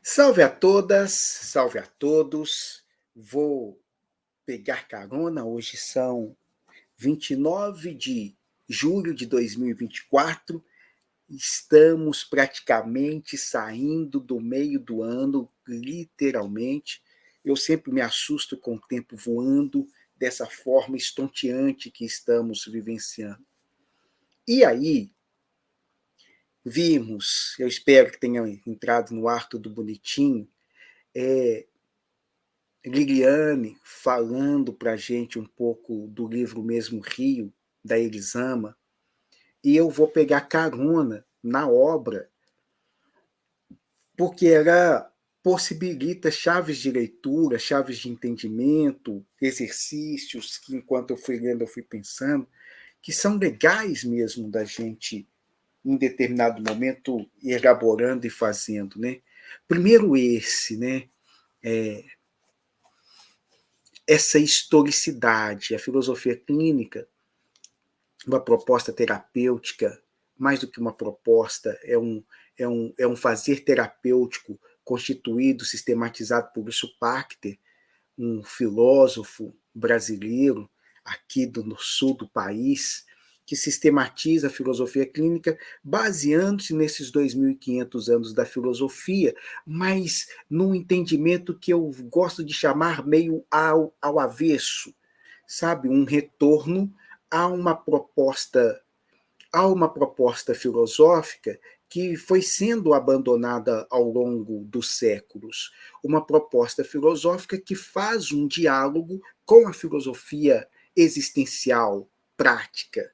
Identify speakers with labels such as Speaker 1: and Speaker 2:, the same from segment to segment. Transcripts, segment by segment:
Speaker 1: Salve a todas, salve a todos. Vou pegar carona. Hoje são 29 de julho de 2024. Estamos praticamente saindo do meio do ano, literalmente. Eu sempre me assusto com o tempo voando dessa forma estonteante que estamos vivenciando. E aí, vimos, eu espero que tenha entrado no ar tudo bonitinho, Liliane falando para a gente um pouco do livro Mesmo Rio, da Elisama, e eu vou pegar carona na obra, porque ela possibilita chaves de leitura, chaves de entendimento, exercícios que, enquanto eu fui lendo, eu fui pensando, que são legais mesmo da gente, em determinado momento, ir elaborando e fazendo. Né? Primeiro esse, né? Essa historicidade, a filosofia clínica, uma proposta terapêutica, mais do que uma proposta, é um fazer terapêutico constituído, sistematizado por Lúcio Pachter, um filósofo brasileiro aqui no sul do país, que sistematiza a filosofia clínica baseando-se nesses 2.500 anos da filosofia, mas num entendimento que eu gosto de chamar meio ao avesso, sabe? Um retorno a uma proposta filosófica que foi sendo abandonada ao longo dos séculos. Uma proposta filosófica que faz um diálogo com a filosofia existencial, prática,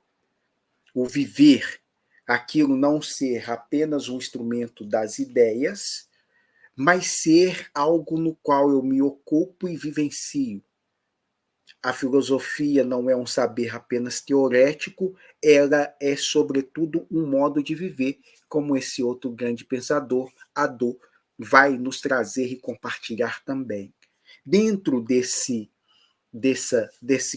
Speaker 1: o viver, aquilo não ser apenas um instrumento das ideias, mas ser algo no qual eu me ocupo e vivencio. A filosofia não é um saber apenas teorético, ela é, sobretudo, um modo de viver, como esse outro grande pensador, Hadot, vai nos trazer e compartilhar também. Dentro desse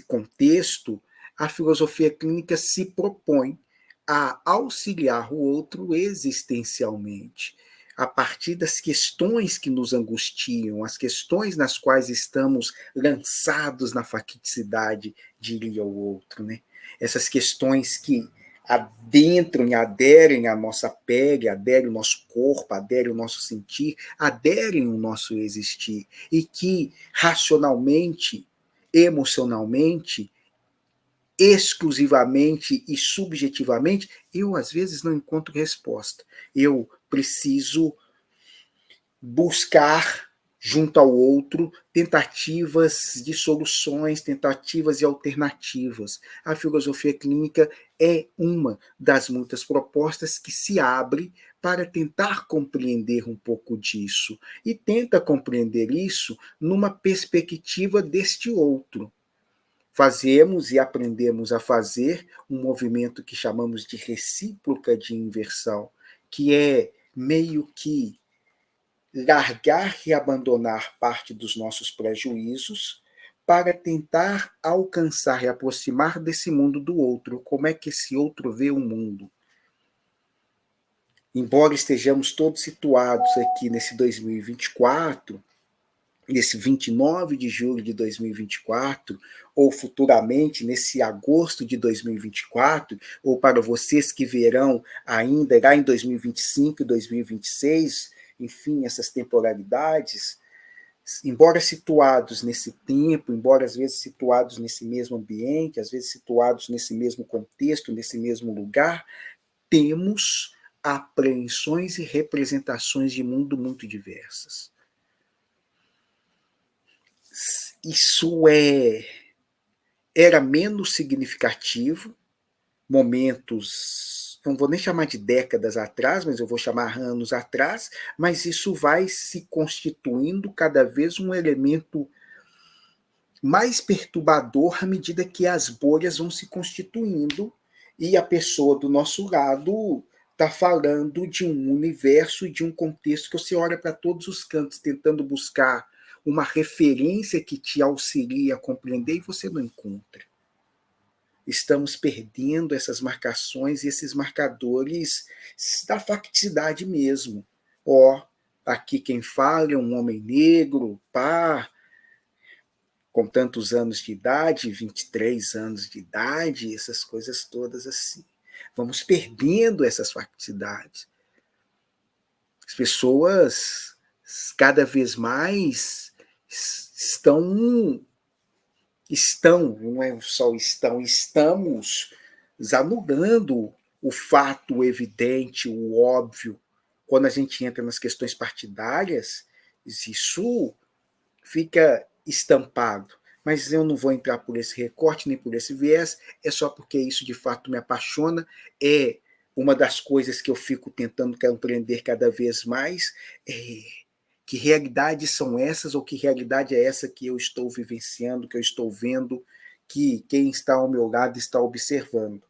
Speaker 1: contexto, a filosofia clínica se propõe a auxiliar o outro existencialmente, a partir das questões que nos angustiam, as questões nas quais estamos lançados na facticidade, diria o outro. Né? Essas questões que adentram e aderem à nossa pele, aderem ao nosso corpo, aderem ao nosso sentir, aderem ao nosso existir, e que racionalmente, emocionalmente, exclusivamente e subjetivamente, eu às vezes não encontro resposta. Eu preciso buscar junto ao outro tentativas de soluções, tentativas e alternativas. A filosofia clínica é uma das muitas propostas que se abre para tentar compreender um pouco disso, e tenta compreender isso numa perspectiva deste outro. Fazemos e aprendemos a fazer um movimento que chamamos de recíproca de inversão, que é meio que largar e abandonar parte dos nossos prejuízos para tentar alcançar e aproximar desse mundo do outro. Como é que esse outro vê o mundo? Embora estejamos todos situados aqui nesse 2024, nesse 29 de julho de 2024, ou futuramente nesse agosto de 2024, ou para vocês que verão ainda lá em 2025 e 2026, enfim, essas temporalidades, embora situados nesse tempo, embora às vezes situados nesse mesmo ambiente, às vezes situados nesse mesmo contexto, nesse mesmo lugar, temos apreensões e representações de mundo muito diversas. Isso era menos significativo, momentos, não vou nem chamar de décadas atrás, mas eu vou chamar anos atrás, mas isso vai se constituindo cada vez um elemento mais perturbador à medida que as bolhas vão se constituindo e a pessoa do nosso lado está falando de um universo e de um contexto que você olha para todos os cantos tentando buscar uma referência que te auxilie a compreender e você não encontra. Estamos perdendo essas marcações e esses marcadores da facticidade mesmo. Aqui quem fala é um homem negro, pá, com tantos anos de idade, 23 anos de idade, essas coisas todas assim. Vamos perdendo essas facilidades. As pessoas cada vez mais não é só estamos anulando o fato evidente, o óbvio. Quando a gente entra nas questões partidárias, isso fica estampado. Mas eu não vou entrar por esse recorte nem por esse viés, é só porque isso de fato me apaixona, é uma das coisas que eu fico tentando compreender cada vez mais, é que realidades são essas, ou que realidade é essa que eu estou vivenciando, que eu estou vendo, que quem está ao meu lado está observando.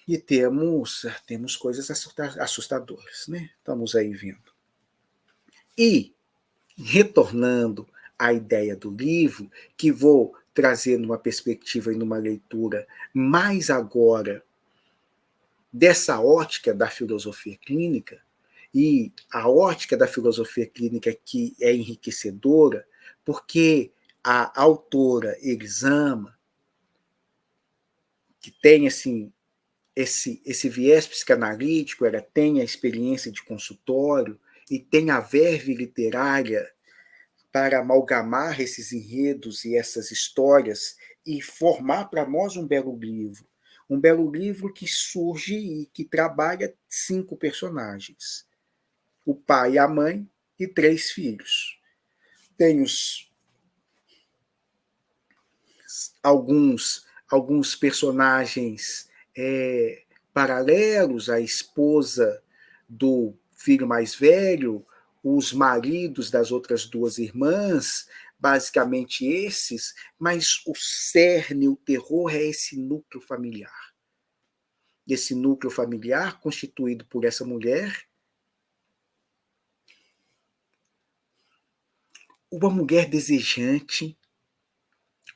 Speaker 1: E temos coisas assustadoras, né? Estamos aí vendo. E, retornando à ideia do livro, que vou trazer numa perspectiva e numa leitura mais agora dessa ótica da filosofia clínica, e a ótica da filosofia clínica que é enriquecedora, porque a autora Elisama, que tem assim esse viés psicanalítico, ela tem a experiência de consultório e tem a verve literária para amalgamar esses enredos e essas histórias e formar para nós um belo livro. Um belo livro que surge e que trabalha 5 personagens. O pai, a mãe e 3 filhos. Tem alguns personagens paralelos, a esposa do filho mais velho, os maridos das outras 2 irmãs, basicamente esses, mas o cerne, o terror é esse núcleo familiar. Esse núcleo familiar constituído por essa mulher, uma mulher desejante,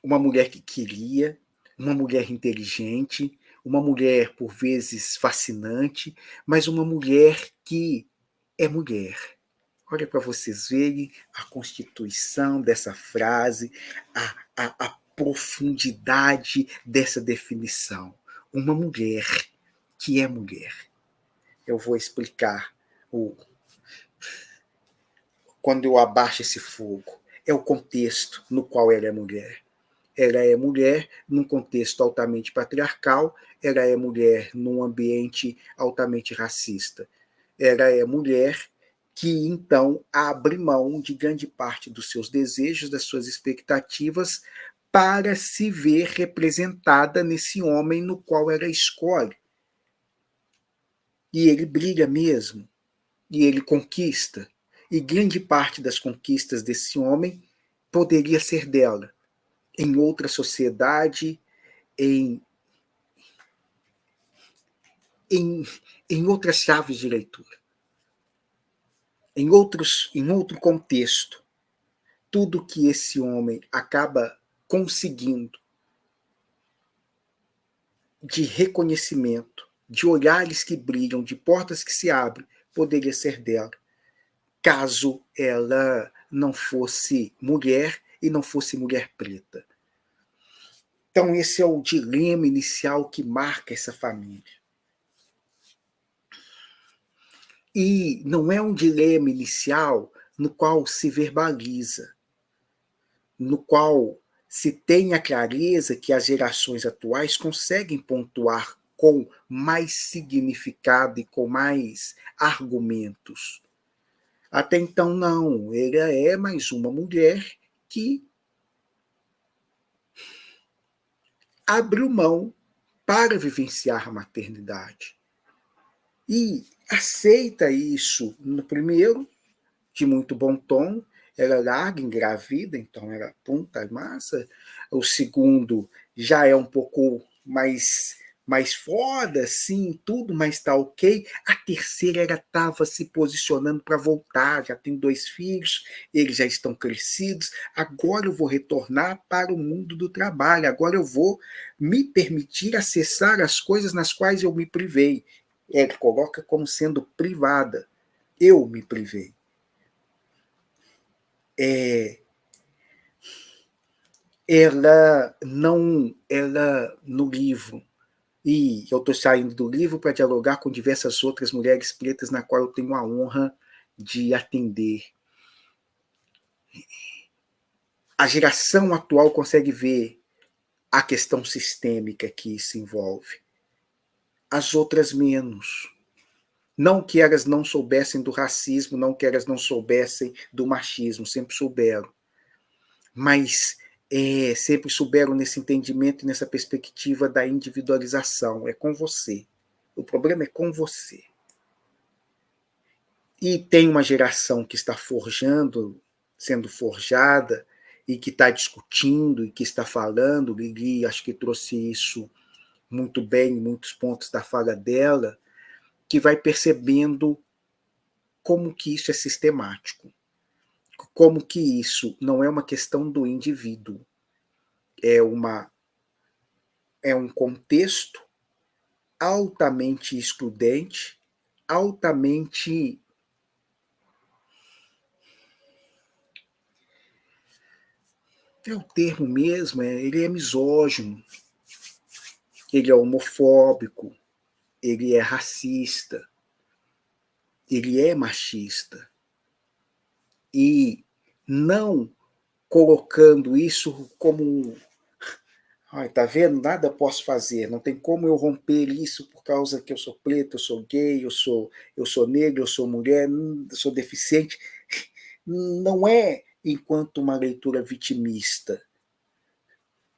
Speaker 1: uma mulher que queria, uma mulher inteligente, uma mulher por vezes fascinante, mas uma mulher que é mulher. Olha para vocês verem a constituição dessa frase, a profundidade dessa definição. Uma mulher que é mulher. Eu vou explicar quando eu abaixo esse fogo. É o contexto no qual ela é mulher. Ela é mulher num contexto altamente patriarcal, ela é mulher num ambiente altamente racista. Ela é mulher que, então, abre mão de grande parte dos seus desejos, das suas expectativas, para se ver representada nesse homem no qual ela escolhe. E ele brilha mesmo, e ele conquista. E grande parte das conquistas desse homem poderia ser dela em outra sociedade, em, em, em outras chaves de leitura, em outro contexto. Tudo que esse homem acaba conseguindo de reconhecimento, de olhares que brilham, de portas que se abrem, poderia ser dela, caso ela não fosse mulher e não fosse mulher preta. Então, esse é o dilema inicial que marca essa família. E não é um dilema inicial no qual se verbaliza, no qual se tem a clareza que as gerações atuais conseguem pontuar com mais significado e com mais argumentos. Até então, não. Ela é mais uma mulher que abriu mão para vivenciar a maternidade. E aceita isso no primeiro, de muito bom tom, ela larga, engravida, então ela aponta a massa. O segundo já é um pouco mais foda, sim, tudo, mas está ok. A terceira, ela estava se posicionando para voltar, já tem 2 filhos, eles já estão crescidos, agora eu vou retornar para o mundo do trabalho, agora eu vou me permitir acessar as coisas nas quais eu me privei. Ela coloca como sendo privada. Eu me privei. Ela no livro, e eu estou saindo do livro para dialogar com diversas outras mulheres pretas na qual eu tenho a honra de atender. A geração atual consegue ver a questão sistêmica que isso envolve. As outras menos. Não que elas não soubessem do racismo, não que elas não soubessem do machismo, sempre souberam. Mas sempre souberam nesse entendimento e nessa perspectiva da individualização. É com você. O problema é com você. E tem uma geração que está forjando, sendo forjada, e que está discutindo, e que está falando. Lili, acho que trouxe isso muito bem em muitos pontos da fala dela, que vai percebendo como que isso é sistemático, como que isso não é uma questão do indivíduo, é um contexto altamente excludente, altamente o termo mesmo, ele é misógino, ele é homofóbico, ele é racista, ele é machista. E não colocando isso como tá vendo? Nada posso fazer, não tem como eu romper isso por causa que eu sou preto, eu sou gay, eu sou negro, eu sou mulher, eu sou deficiente. Não é enquanto uma leitura vitimista,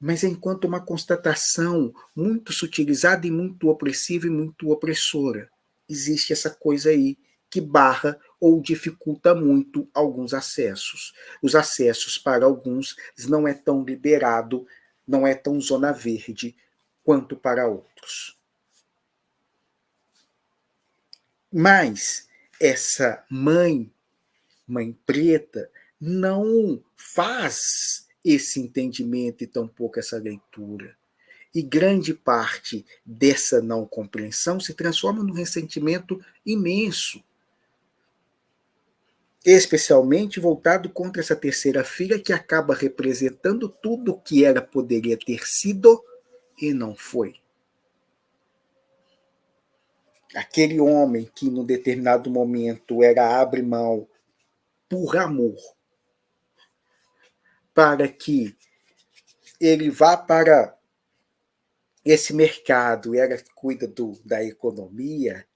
Speaker 1: mas é enquanto uma constatação muito sutilizada e muito opressiva e muito opressora. Existe essa coisa aí que barra ou dificulta muito alguns acessos. Os acessos para alguns não é tão liberado, não é tão zona verde quanto para outros. Mas essa mãe preta, não faz esse entendimento e tampouco essa leitura. E grande parte dessa não compreensão se transforma num ressentimento imenso, especialmente voltado contra essa terceira filha que acaba representando tudo o que ela poderia ter sido e não foi. Aquele homem que, num determinado momento, era abre mão por amor para que ele vá para esse mercado, ela cuida da economia,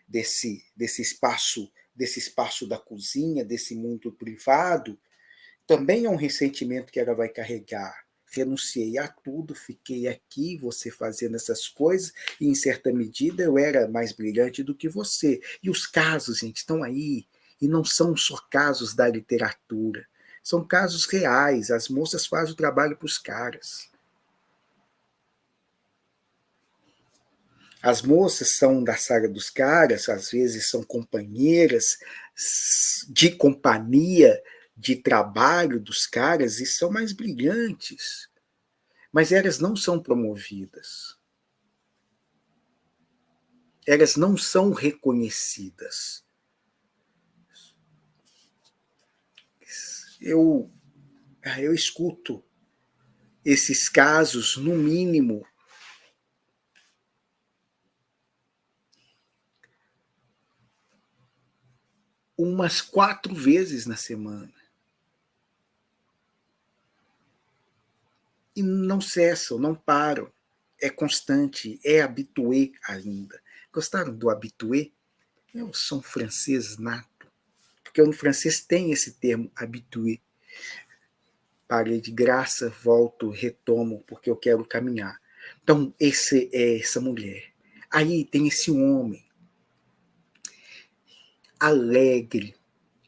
Speaker 1: desse espaço da cozinha, desse mundo privado, também é um ressentimento que ela vai carregar. Renunciei a tudo, fiquei aqui, você fazendo essas coisas, e em certa medida eu era mais brilhante do que você. E os casos, gente, estão aí, e não são só casos da literatura, são casos reais. As moças fazem o trabalho para os caras. As moças são da saga dos caras, às vezes são companheiras de companhia, de trabalho dos caras, e são mais brilhantes. Mas elas não são promovidas. Elas não são reconhecidas. Eu escuto esses casos, no mínimo, umas 4 vezes na semana. E não cessam, não param. É constante, é habitué ainda. Gostaram do habitué? Eu sou um francês nato, porque no francês tem esse termo habitué. Parei de graça, volto, retomo, porque eu quero caminhar. Então, essa mulher. Aí tem esse homem alegre,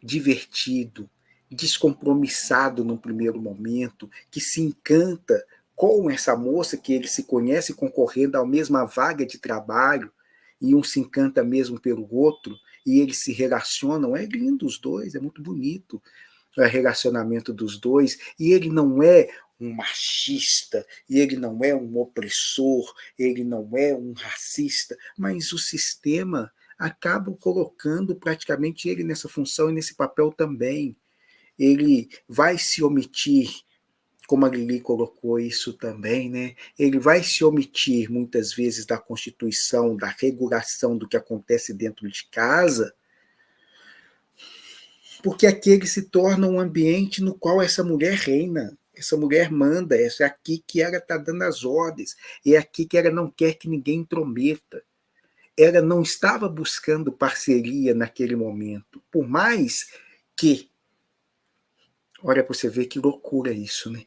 Speaker 1: divertido, descompromissado no primeiro momento, que se encanta com essa moça que ele se conhece concorrendo à mesma vaga de trabalho, e um se encanta mesmo pelo outro, e eles se relacionam. É lindo os dois, é muito bonito o relacionamento dos dois, e ele não é um machista, e ele não é um opressor, ele não é um racista, mas o sistema acabam colocando praticamente ele nessa função e nesse papel também. Ele vai se omitir, como a Lili colocou isso também, né? Ele vai se omitir muitas vezes da constituição, da regulação do que acontece dentro de casa, porque aquele se torna um ambiente no qual essa mulher reina, essa mulher manda, é aqui que ela está dando as ordens, é aqui que ela não quer que ninguém intrometa. Ela não estava buscando parceria naquele momento, por mais que, olha para você ver que loucura isso, né?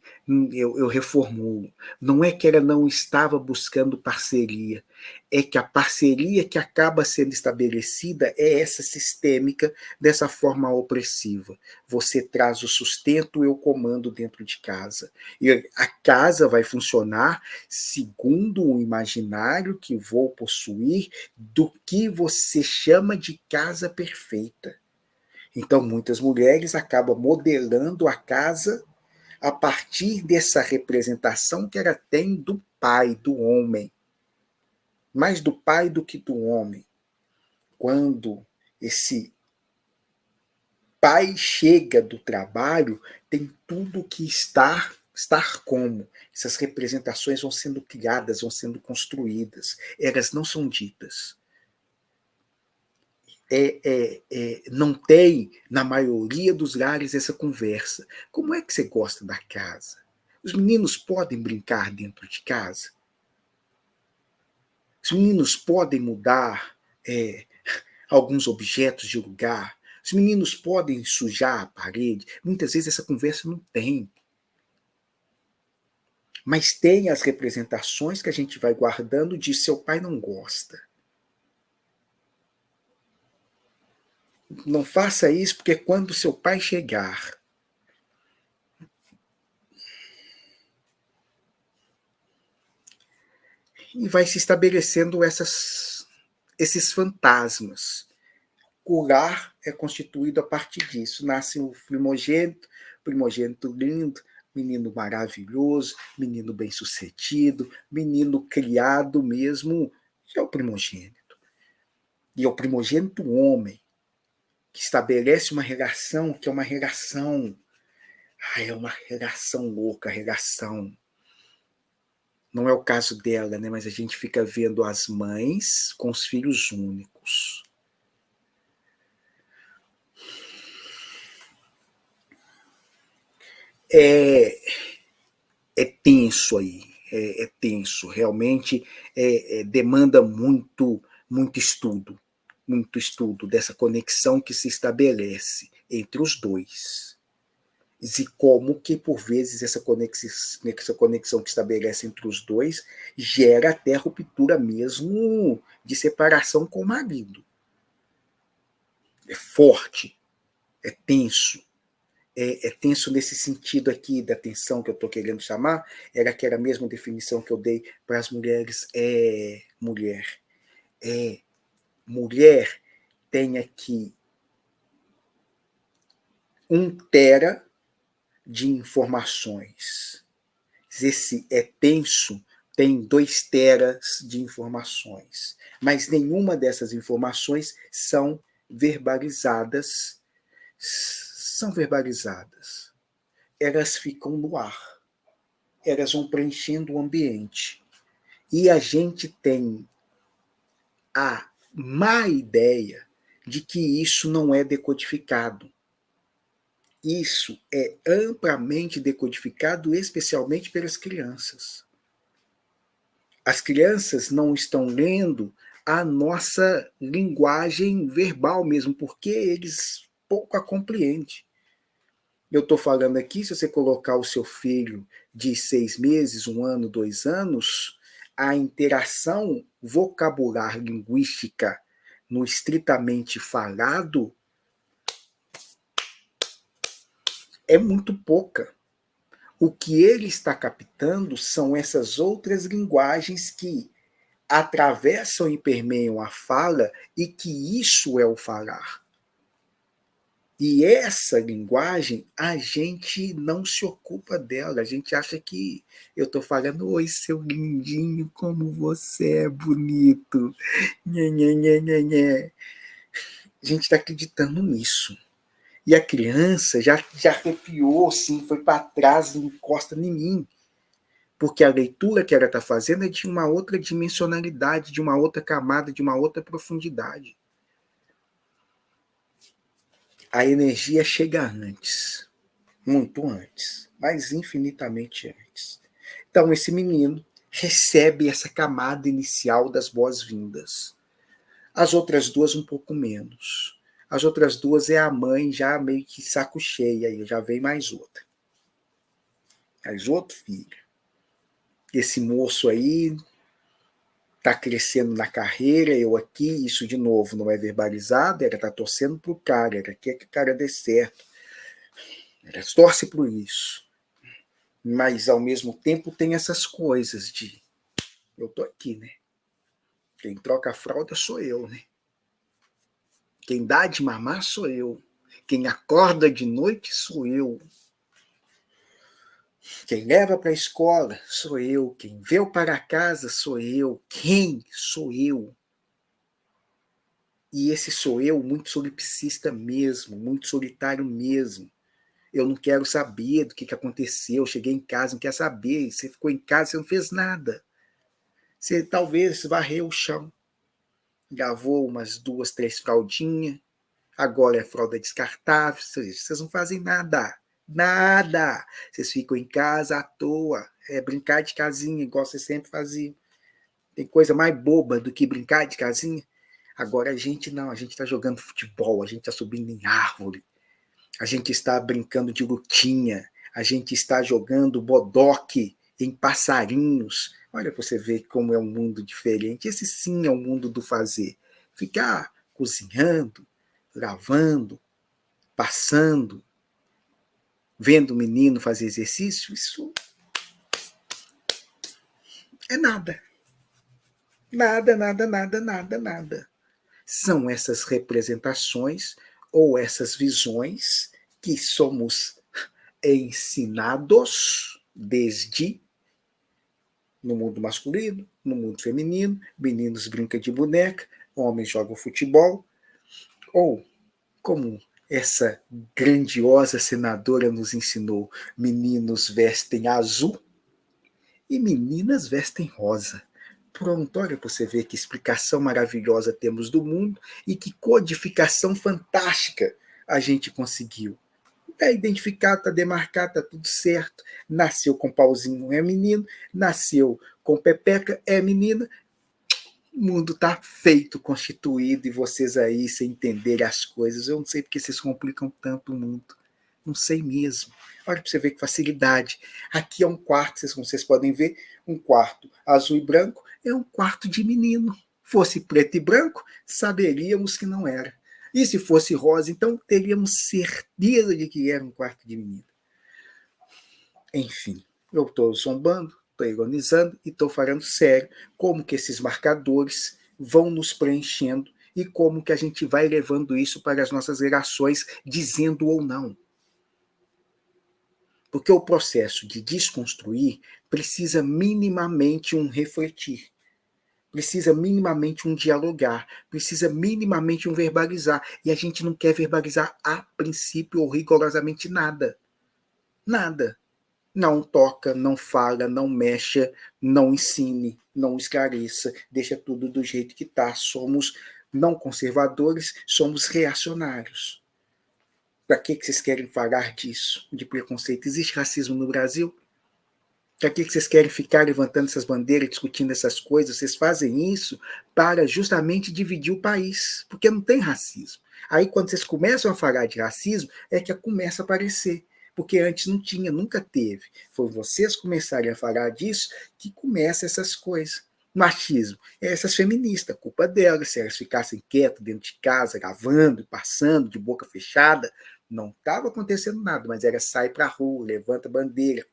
Speaker 1: Eu reformulo. Não é que ela não estava buscando parceria, é que a parceria que acaba sendo estabelecida é essa sistêmica, dessa forma opressiva. Você traz o sustento, eu comando dentro de casa. E a casa vai funcionar segundo o imaginário que vou possuir do que você chama de casa perfeita. Então, muitas mulheres acabam modelando a casa a partir dessa representação que ela tem do pai, do homem. Mais do pai do que do homem. Quando esse pai chega do trabalho, tem tudo que estar como. Essas representações vão sendo criadas, vão sendo construídas. Elas não são ditas. Não tem, na maioria dos lares, essa conversa. Como é que você gosta da casa? Os meninos podem brincar dentro de casa? Os meninos podem mudar alguns objetos de lugar? Os meninos podem sujar a parede? Muitas vezes essa conversa não tem. Mas tem as representações que a gente vai guardando de seu pai não gosta. Não faça isso, porque quando seu pai chegar, e vai se estabelecendo esses fantasmas. O lar é constituído a partir disso. Nasce o primogênito lindo, menino maravilhoso, menino bem-sucedido, menino criado mesmo, que é o primogênito. E é o primogênito homem, que estabelece uma relação que é uma relação. É uma relação louca, relação. Não é o caso dela, né? Mas a gente fica vendo as mães com os filhos únicos. É tenso aí, é tenso, realmente demanda muito estudo dessa conexão que se estabelece entre os dois. E como que, por vezes, essa conexão que estabelece entre os dois gera até ruptura mesmo de separação com o marido. É forte, é tenso. É tenso nesse sentido aqui da tensão que eu estou querendo chamar, era aquela mesma definição que eu dei para as mulheres. Mulher tem aqui 1 tera de informações. Esse é tenso, tem 2 teras de informações. Mas nenhuma dessas informações são verbalizadas. Elas ficam no ar. Elas vão preenchendo o ambiente. E a gente tem a má ideia de que isso não é decodificado. Isso é amplamente decodificado, especialmente pelas crianças. As crianças não estão lendo a nossa linguagem verbal mesmo, porque eles pouco a compreendem. Eu estou falando aqui, se você colocar o seu filho de 6 meses, 1 ano, 2 anos, a interação vocabular linguística no estritamente falado é muito pouca. O que ele está captando são essas outras linguagens que atravessam e permeiam a fala, e que isso é o falar. E essa linguagem, a gente não se ocupa dela. A gente acha que eu estou falando, oi, seu lindinho, como você é bonito. Nhê, nhê, nhê, nhê, nhê. A gente está acreditando nisso. E a criança já arrepiou, assim, foi para trás, não encosta em mim. Porque a leitura que ela está fazendo é de uma outra dimensionalidade, de uma outra camada, de uma outra profundidade. A energia chega antes, muito antes, mas infinitamente antes. Então, esse menino recebe essa camada inicial das boas-vindas. As outras duas, um pouco menos. As outras duas é a mãe já meio que saco cheio, aí já vem mais outra. Mais outro filho. Esse moço aí está crescendo na carreira, eu aqui, isso de novo não é verbalizado, ela está torcendo para o cara, ela quer que o cara dê certo. Ela torce por isso. Mas, ao mesmo tempo, tem essas coisas de eu tô aqui, né? Quem troca a fralda sou eu, né? Quem dá de mamar sou eu. Quem acorda de noite sou eu. Quem leva para a escola sou eu. Quem vê para casa sou eu. Quem sou eu? E esse sou eu muito solipsista mesmo, muito solitário mesmo. Eu não quero saber do que aconteceu. Eu cheguei em casa, não quero saber. Você ficou em casa, você não fez nada. Você talvez varreu o chão, lavou umas 2, 3 fraldinhas, agora é fralda descartável, vocês não fazem nada. Nada! Vocês ficam em casa à toa, é brincar de casinha, igual vocês sempre faziam. Tem coisa mais boba do que brincar de casinha? Agora a gente não, a gente está jogando futebol, a gente está subindo em árvore, a gente está brincando de lutinha, a gente está jogando bodoque em passarinhos. Olha para você ver como é um mundo diferente. Esse sim é o mundo do fazer. Ficar cozinhando, lavando, passando, vendo o menino fazer exercício, isso é nada. Nada, nada, nada, nada, nada. São essas representações ou essas visões que somos ensinados desde no mundo masculino, no mundo feminino, meninos brincam de boneca, homens jogam futebol, ou como essa grandiosa senadora nos ensinou, meninos vestem azul e meninas vestem rosa. Pronto, olha para você ver que explicação maravilhosa temos do mundo e que codificação fantástica a gente conseguiu. Está identificado, está demarcado, está tudo certo. Nasceu com pauzinho, é menino. Nasceu com pepeca, é menina. O mundo está feito, constituído, e vocês aí, sem entender as coisas. Eu não sei porque vocês complicam tanto o mundo. Não sei mesmo. Olha para você ver que facilidade. Aqui é um quarto, como vocês podem ver, um quarto azul e branco, é um quarto de menino. Fosse preto e branco, saberíamos que não era. E se fosse rosa, então teríamos certeza de que era um quarto de menino. Enfim, eu estou zombando, estou ironizando e estou falando sério como que esses marcadores vão nos preenchendo e como que a gente vai levando isso para as nossas gerações, dizendo ou não. Porque o processo de desconstruir precisa minimamente um refletir, precisa minimamente um dialogar, precisa minimamente um verbalizar. E a gente não quer verbalizar a princípio ou rigorosamente nada. Nada. Não toca, não fala, não mexa, não ensine, não esclareça, deixa tudo do jeito que está. Somos não conservadores, somos reacionários. Para que vocês querem falar disso, de preconceito? Existe racismo no Brasil? Para que vocês querem ficar levantando essas bandeiras, discutindo essas coisas? Vocês fazem isso para justamente dividir o país, porque não tem racismo. Aí, quando vocês começam a falar de racismo, é que começa a aparecer. Porque antes não tinha, nunca teve. Foi vocês começarem a falar disso que começam essas coisas. Machismo. Essas feministas, culpa delas. Se elas ficassem quietas dentro de casa, gravando, passando, de boca fechada, não estava acontecendo nada, mas elas saem para a rua, levanta bandeira,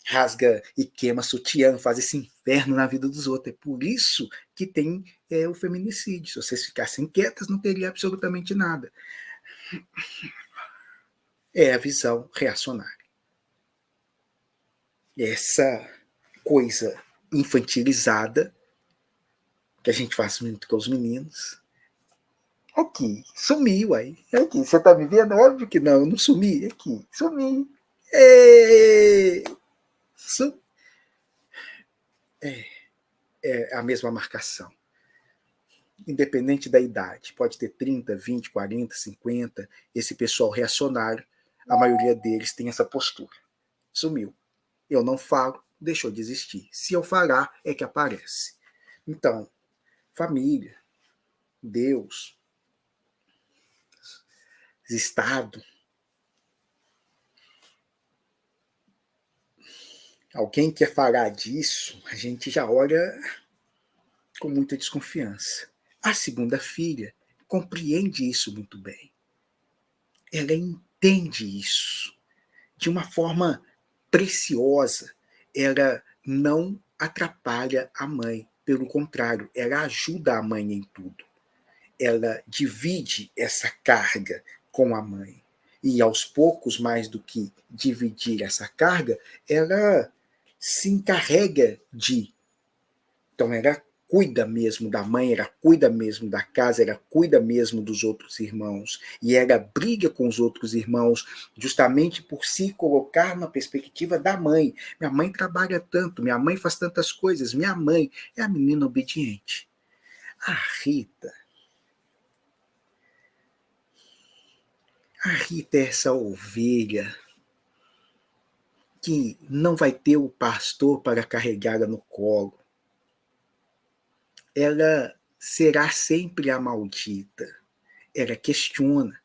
Speaker 1: rasga e queima sutiã, faz esse inferno na vida dos outros. É por isso que tem o feminicídio. Se vocês ficassem quietas, não teria absolutamente nada. é a visão reacionária. Essa coisa infantilizada que a gente faz muito com os meninos. Aqui, sumiu aí. Aqui, você tá me vendo? Óbvio que não, eu não sumi. Aqui, sumi. É, é a mesma marcação. Independente da idade, pode ter 30, 20, 40, 50, esse pessoal reacionário, a maioria deles tem essa postura. Sumiu. Eu não falo, deixou de existir. Se eu falar, é que aparece. Então, família, Deus, Estado, alguém quer falar disso, a gente já olha com muita desconfiança. A segunda filha compreende isso muito bem. Ela entende isso de uma forma preciosa. Ela não atrapalha a mãe, pelo contrário, ela ajuda a mãe em tudo. Ela divide essa carga com a mãe. E aos poucos, mais do que dividir essa carga, ela se encarrega de. Então, ela cuida mesmo da mãe, ela cuida mesmo da casa, ela cuida mesmo dos outros irmãos. E ela briga com os outros irmãos justamente por se colocar na perspectiva da mãe. Minha mãe trabalha tanto, minha mãe faz tantas coisas, minha mãe é a menina obediente. A Rita, a Rita é essa ovelha que não vai ter o pastor para carregá-la no colo. Ela será sempre a maldita. Ela questiona.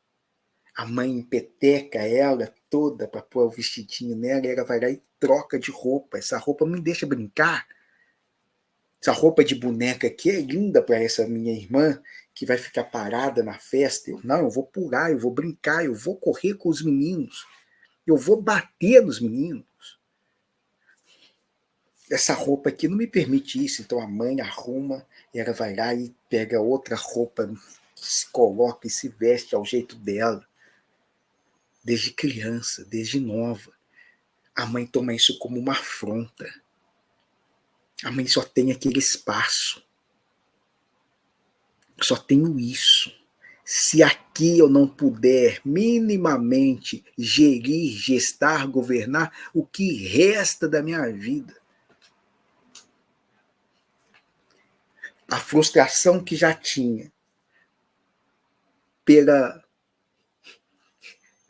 Speaker 1: A mãe empeteca ela toda para pôr o vestidinho nela, e ela vai lá e troca de roupa. Essa roupa me deixa brincar. Essa roupa de boneca aqui é linda para essa minha irmã, que vai ficar parada na festa. Não, eu vou pular, eu vou brincar, eu vou correr com os meninos. Eu vou bater nos meninos. Essa roupa aqui não me permite isso. Então a mãe arruma, e ela vai lá e pega outra roupa, se coloca e se veste ao jeito dela. Desde criança, desde nova. A mãe toma isso como uma afronta. A mãe só tem aquele espaço. Só tenho isso. Se aqui eu não puder minimamente gerir, gestar, governar, o que resta da minha vida? A frustração que já tinha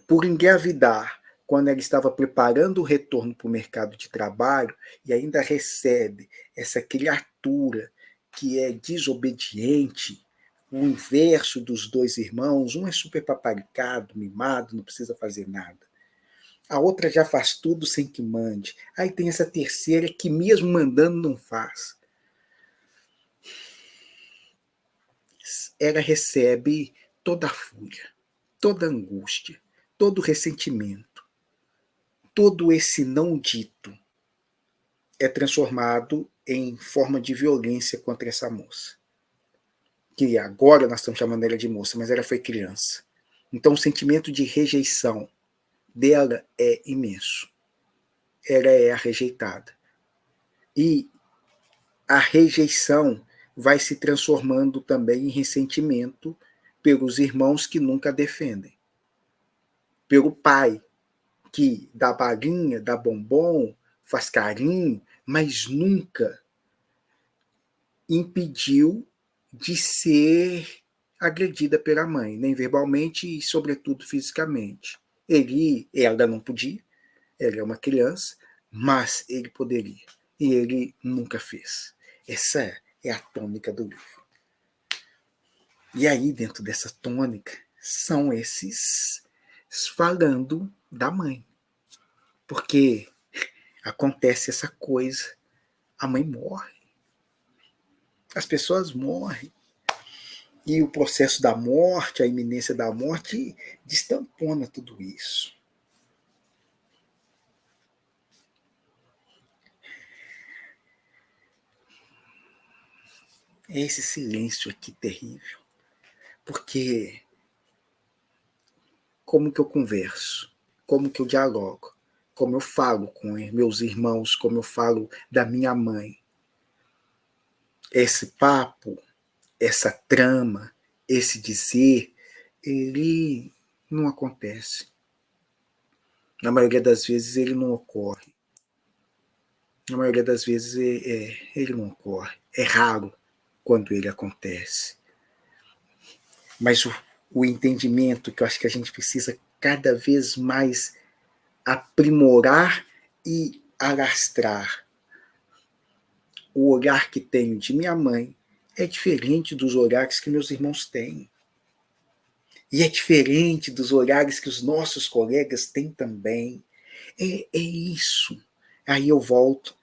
Speaker 1: por engravidar, quando ela estava preparando o retorno para o mercado de trabalho, e ainda recebe essa criatura que é desobediente, o inverso dos dois irmãos. Um é super paparicado, mimado, não precisa fazer nada. A outra já faz tudo sem que mande. Aí tem essa terceira que mesmo mandando não faz. Ela recebe toda a fúria, toda a angústia, todo o ressentimento. Todo esse não dito é transformado em forma de violência contra essa moça. Que agora nós estamos chamando ela de moça, mas ela foi criança. Então o sentimento de rejeição dela é imenso. Ela é a rejeitada. E a rejeição vai se transformando também em ressentimento pelos irmãos que nunca defendem. Pelo pai, que dá balinha, dá bombom, faz carinho, mas nunca impediu de ser agredida pela mãe, nem verbalmente e, sobretudo, fisicamente. Ela não podia, ela é uma criança, mas ele poderia. E ele nunca fez. Essa é a tônica do livro. E aí, dentro dessa tônica, são esses falando da mãe. Porque acontece essa coisa, a mãe morre, as pessoas morrem. E o processo da morte, a iminência da morte, destampona tudo isso. É esse silêncio aqui terrível. Porque como que eu converso? como que eu dialogo, como eu falo com meus irmãos, como eu falo da minha mãe. Esse papo, essa trama, esse dizer, ele não acontece. Na maioria das vezes ele não ocorre. Na maioria das vezes ele não ocorre. É raro quando ele acontece. Mas o entendimento que eu acho que a gente precisa cada vez mais aprimorar e alastrar. O olhar que tenho de minha mãe é diferente dos olhares que meus irmãos têm. E é diferente dos olhares que os nossos colegas têm também. É isso. Aí eu volto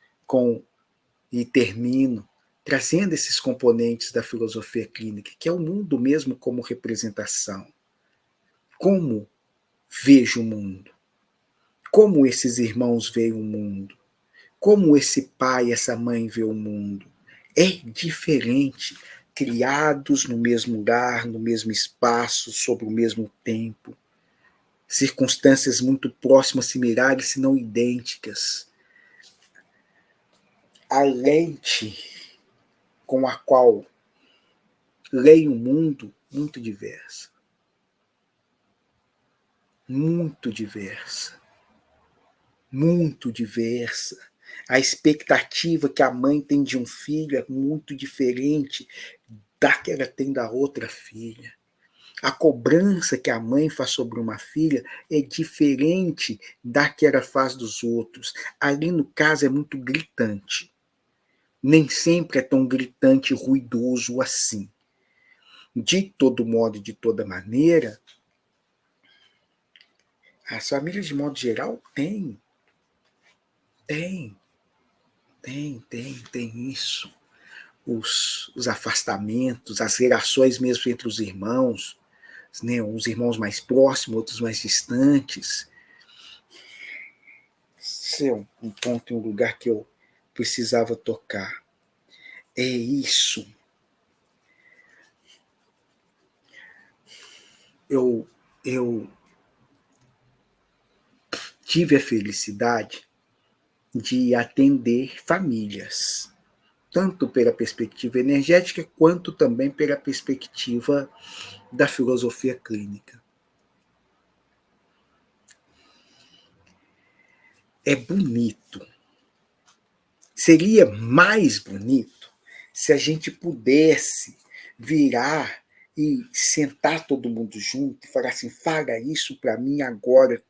Speaker 1: e termino trazendo esses componentes da filosofia clínica, que é o mundo mesmo como representação. Como vejo o mundo? Como esses irmãos veem o mundo? Como esse pai, essa mãe vê o mundo? É diferente, criados no mesmo lugar, no mesmo espaço, sobre o mesmo tempo. Circunstâncias muito próximas, similares, se não idênticas. A lente com a qual leio o mundo, muito diversa. Muito diversa. Muito diversa. A expectativa que a mãe tem de um filho é muito diferente da que ela tem da outra filha. A cobrança que a mãe faz sobre uma filha é diferente da que ela faz dos outros. Ali, no caso, é muito gritante. Nem sempre é tão gritante e ruidoso assim. De todo modo e de toda maneira, as famílias, de modo geral, têm isso. Os afastamentos, as relações mesmo entre os irmãos, né? Uns irmãos mais próximos, outros mais distantes. Esse é um ponto, um lugar que eu precisava tocar. É isso. Eu tive a felicidade de atender famílias, tanto pela perspectiva energética, quanto também pela perspectiva da filosofia clínica. É bonito. Seria mais bonito se a gente pudesse virar e sentar todo mundo junto e falar assim: fala isso para mim agora,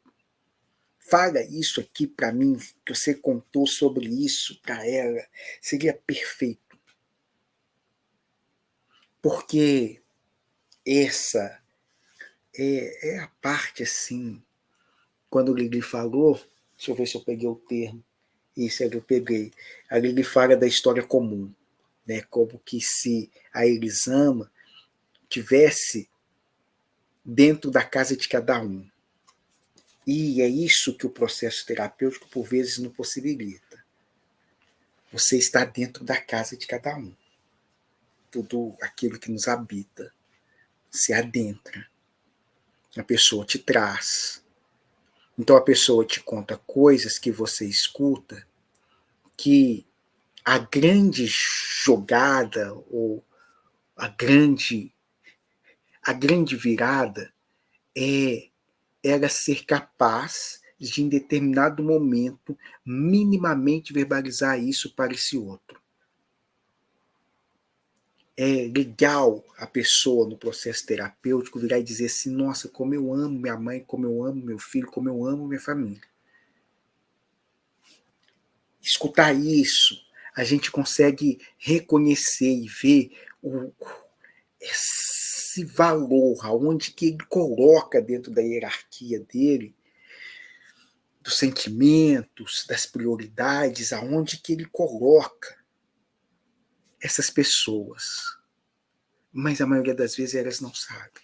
Speaker 1: fala isso aqui para mim, que você contou sobre isso para ela. Seria perfeito. Porque essa é a parte assim, quando o Lili falou, deixa eu ver se eu peguei o termo, isso é que eu peguei, a Lili fala da história comum, né? Como que se a Elisama tivesse dentro da casa de cada um. E é isso que o processo terapêutico, por vezes, não possibilita. Você está dentro da casa de cada um. Tudo aquilo que nos habita se adentra. A pessoa te traz. Então a pessoa te conta coisas que você escuta, que a grande jogada ou a grande virada é ela ser capaz de, em determinado momento, minimamente verbalizar isso para esse outro. É legal a pessoa, no processo terapêutico, virar e dizer assim: nossa, como eu amo minha mãe, como eu amo meu filho, como eu amo minha família. Escutar isso, a gente consegue reconhecer e ver esse valor, aonde que ele coloca dentro da hierarquia dele, dos sentimentos, das prioridades, aonde que ele coloca essas pessoas. Mas a maioria das vezes elas não sabem.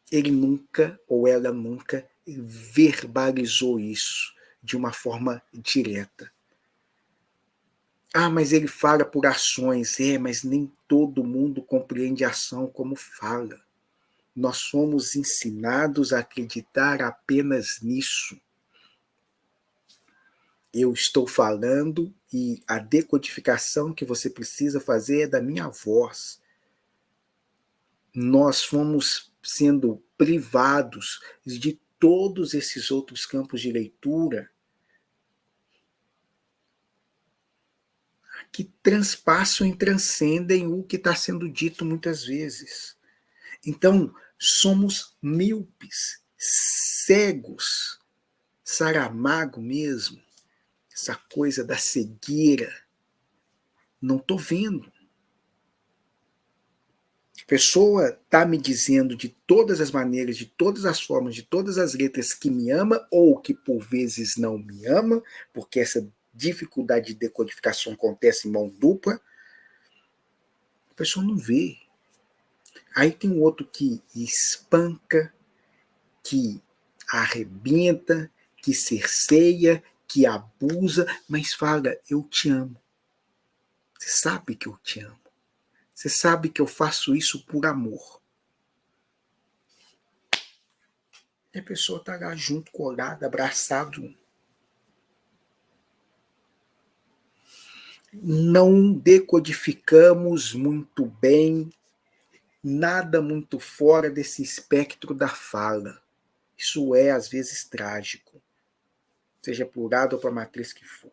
Speaker 1: Ele nunca ou ela nunca verbalizou isso de uma forma direta. Ah, mas ele fala por ações. Mas nem todo mundo compreende a ação como fala. Nós somos ensinados a acreditar apenas nisso. Eu estou falando e a decodificação que você precisa fazer é da minha voz. Nós fomos sendo privados de todos esses outros campos de leitura que transpassam e transcendem o que está sendo dito muitas vezes. Então, somos míopes, cegos, Saramago mesmo, essa coisa da cegueira. Não estou vendo. A pessoa está me dizendo de todas as maneiras, de todas as formas, de todas as letras que me ama ou que por vezes não me ama, porque essa dificuldade de decodificação acontece em mão dupla. A pessoa não vê. Aí tem um outro que espanca, que arrebenta, que cerceia, que abusa, mas fala, eu te amo. Você sabe que eu te amo. Você sabe que eu faço isso por amor. E a pessoa está lá junto, colada, abraçado. Não decodificamos muito bem, nada muito fora desse espectro da fala. Isso é, às vezes, trágico. Seja por lado ou para a matriz que for.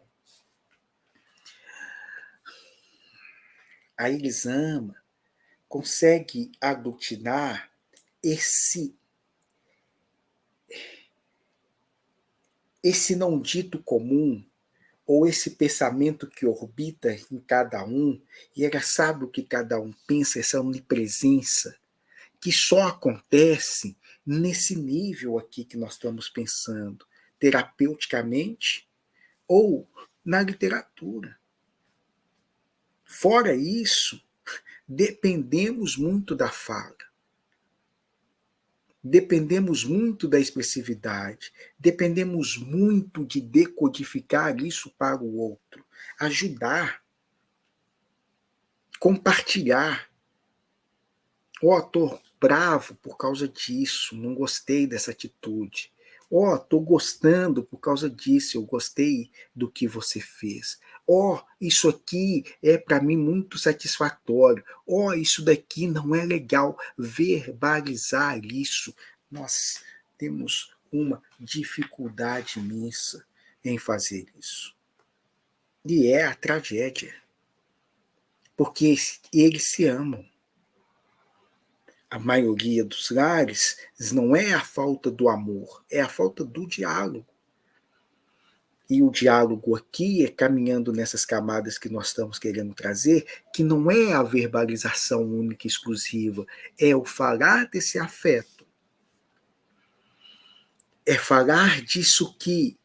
Speaker 1: A Elisama consegue aglutinar esse não dito comum, ou esse pensamento que orbita em cada um, e ela sabe o que cada um pensa, essa onipresença, que só acontece nesse nível aqui que nós estamos pensando, terapeuticamente ou na literatura. Fora isso, dependemos muito da fala. Dependemos muito da expressividade, dependemos muito de decodificar isso para o outro, ajudar, compartilhar. Estou bravo por causa disso, não gostei dessa atitude. Estou gostando por causa disso, eu gostei do que você fez. Isso aqui é para mim muito satisfatório. Isso daqui não é legal. Verbalizar isso. Nós temos uma dificuldade imensa em fazer isso. E é a tragédia. Porque eles se amam. A maioria dos lares não é a falta do amor, é a falta do diálogo. E o diálogo aqui é caminhando nessas camadas que nós estamos querendo trazer, que não é a verbalização única e exclusiva, é o falar desse afeto. É falar disso que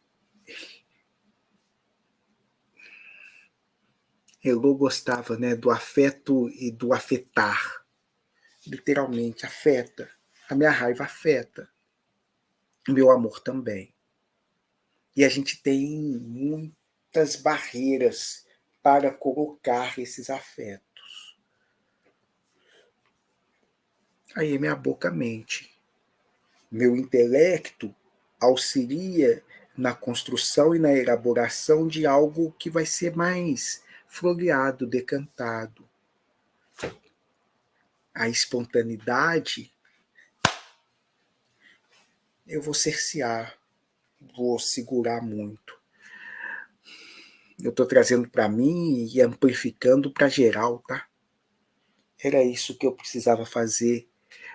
Speaker 1: Elô gostava, né, do afeto e do afetar. Literalmente, afeta. A minha raiva afeta. O meu amor também. E a gente tem muitas barreiras para colocar esses afetos. Aí minha boca mente. Meu intelecto auxilia na construção e na elaboração de algo que vai ser mais floreado, decantado. A espontaneidade eu vou cercear, vou segurar muito. Eu estou trazendo para mim e amplificando para geral, tá? Era isso que eu precisava fazer,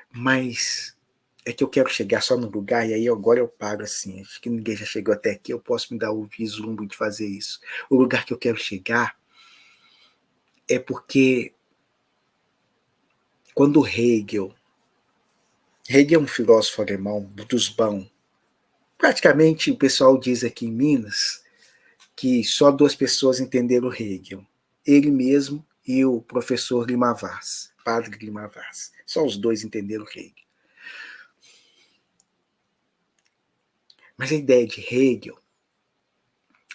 Speaker 1: mas é que eu quero chegar só no lugar e aí agora eu paro assim. Acho que ninguém já chegou até aqui, eu posso me dar o vislumbre de fazer isso. O lugar que eu quero chegar é porque quando Hegel é um filósofo alemão dos bons, praticamente o pessoal diz aqui em Minas que só duas pessoas entenderam Hegel, ele mesmo e o professor Lima Vaz, padre Lima Vaz. Só os dois entenderam Hegel. Mas a ideia de Hegel,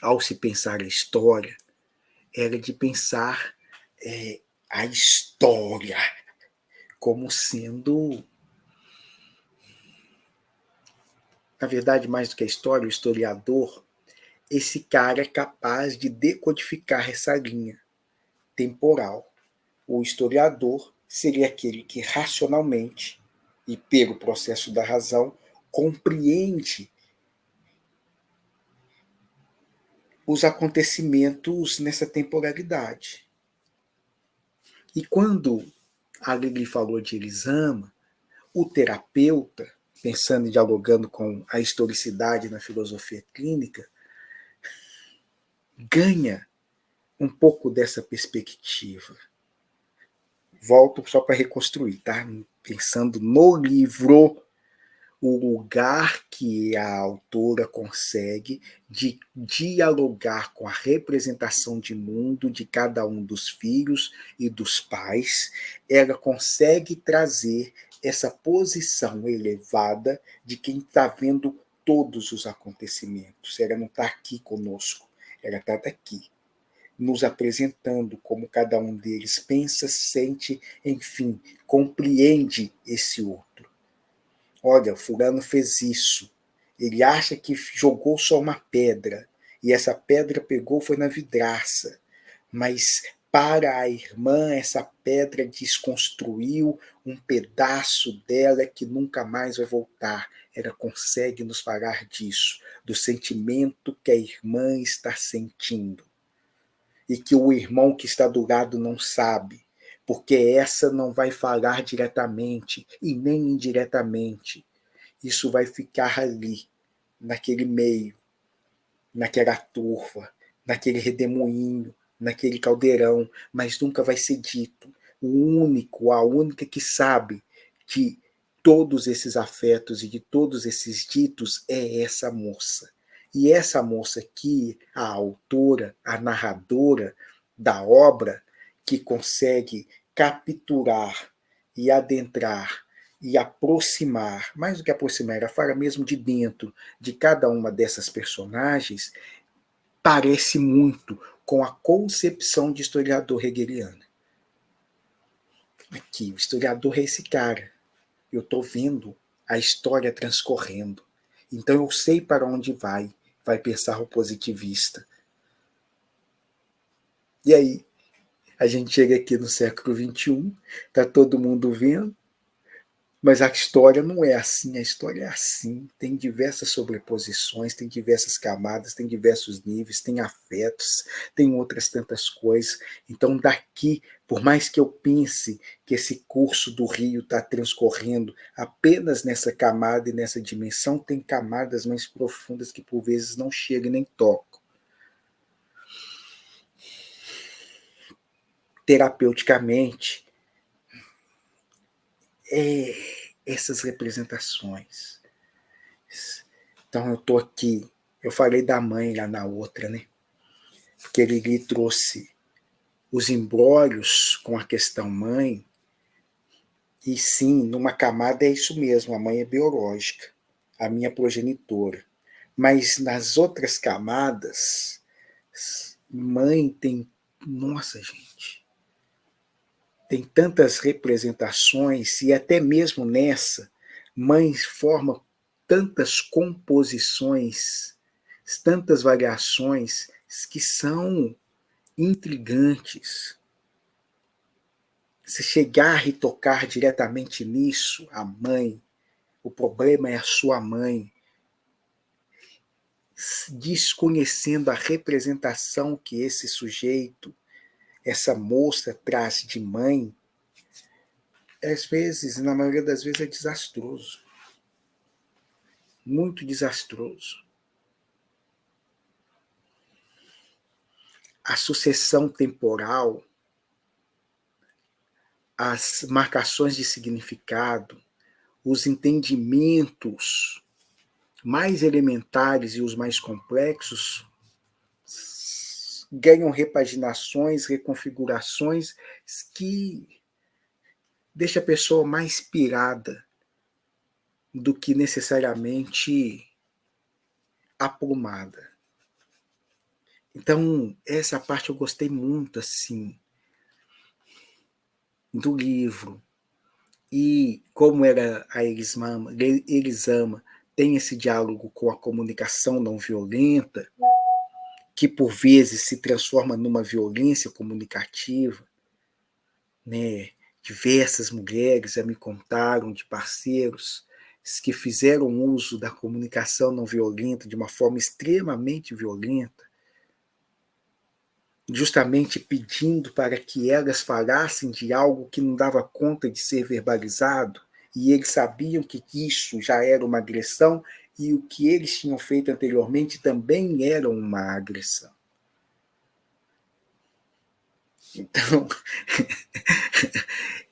Speaker 1: ao se pensar a história, era de pensar a história como sendo na verdade, mais do que a história, o historiador, esse cara é capaz de decodificar essa linha temporal. O historiador seria aquele que racionalmente e pelo processo da razão compreende os acontecimentos nessa temporalidade. E quando a Lili falou de Elisama, o terapeuta, pensando e dialogando com a historicidade na filosofia clínica, ganha um pouco dessa perspectiva. Volto só para reconstruir, tá? Pensando no livro, o lugar que a autora consegue de dialogar com a representação de mundo de cada um dos filhos e dos pais, ela consegue trazer essa posição elevada de quem está vendo todos os acontecimentos. Ela não está aqui conosco, ela está daqui, nos apresentando como cada um deles pensa, sente, enfim, compreende esse outro. Olha, fulano fez isso. Ele acha que jogou só uma pedra, e essa pedra pegou foi na vidraça. Mas para a irmã, essa pedra desconstruiu um pedaço dela que nunca mais vai voltar. Ela consegue nos falar disso, do sentimento que a irmã está sentindo. E que o irmão que está do lado não sabe, porque essa não vai falar diretamente e nem indiretamente. Isso vai ficar ali, naquele meio, naquela turva, naquele redemoinho, naquele caldeirão, mas nunca vai ser dito. O único, a única que sabe de todos esses afetos e de todos esses ditos é essa moça. E essa moça aqui, a autora, a narradora da obra, que consegue capturar e adentrar e aproximar, mais do que aproximar, ela fala mesmo de dentro de cada uma dessas personagens, parece muito com a concepção de historiador hegeliana. Aqui, o historiador é esse cara. Eu estou vendo a história transcorrendo. Então eu sei para onde vai pensar o positivista. E aí, a gente chega aqui no século XXI, está todo mundo vendo, mas a história não é assim, a história é assim. Tem diversas sobreposições, tem diversas camadas, tem diversos níveis, tem afetos, tem outras tantas coisas. Então, daqui, por mais que eu pense que esse curso do rio está transcorrendo apenas nessa camada e nessa dimensão, tem camadas mais profundas que por vezes não chegam nem tocam. Terapeuticamente, essas representações. Então eu estou aqui, eu falei da mãe lá na outra, né? Porque ele lhe trouxe os embrólios com a questão mãe, e sim, numa camada é isso mesmo, a mãe é biológica, a minha progenitora. Mas nas outras camadas, mãe tem, nossa gente, tem tantas representações, e até mesmo nessa, mãe forma tantas composições, tantas variações que são intrigantes. Se chegar e tocar diretamente nisso, a mãe, o problema é a sua mãe, desconhecendo a representação que esse sujeito, essa moça traz de mãe, às vezes, na maioria das vezes, é desastroso. Muito desastroso. A sucessão temporal, as marcações de significado, os entendimentos mais elementares e os mais complexos ganham repaginações, reconfigurações que deixa a pessoa mais pirada do que necessariamente aprumada. Então, essa parte eu gostei muito, assim, do livro. E como era a Elisama tem esse diálogo com a comunicação não violenta, que por vezes se transforma numa violência comunicativa, né? Diversas mulheres já me contaram de parceiros que fizeram uso da comunicação não violenta de uma forma extremamente violenta, justamente pedindo para que elas falassem de algo que não dava conta de ser verbalizado, e eles sabiam que isso já era uma agressão, e o que eles tinham feito anteriormente também era uma agressão. Então,